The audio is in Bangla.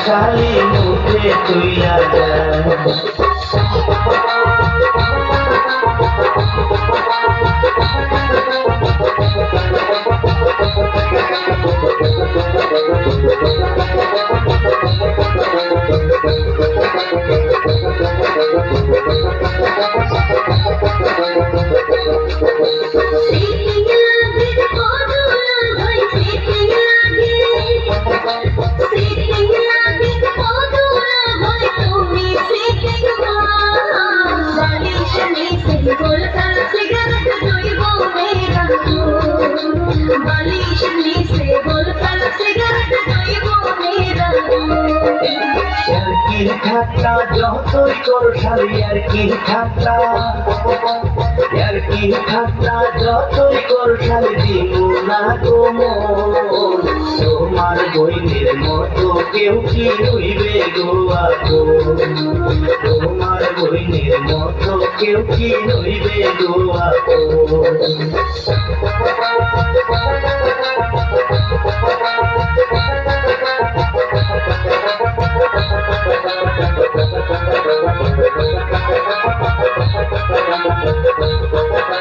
শালি মুখে তুইয়া যায় ঠাট্টা যতই কর শালি আর কি ঠাট্টা যতই কর শালি দিমু না কোমল তোমার বইনের মতো কেউ কি হইবে গো আপন তোমার বইনের মতো কেউ কি হইবে গো আপন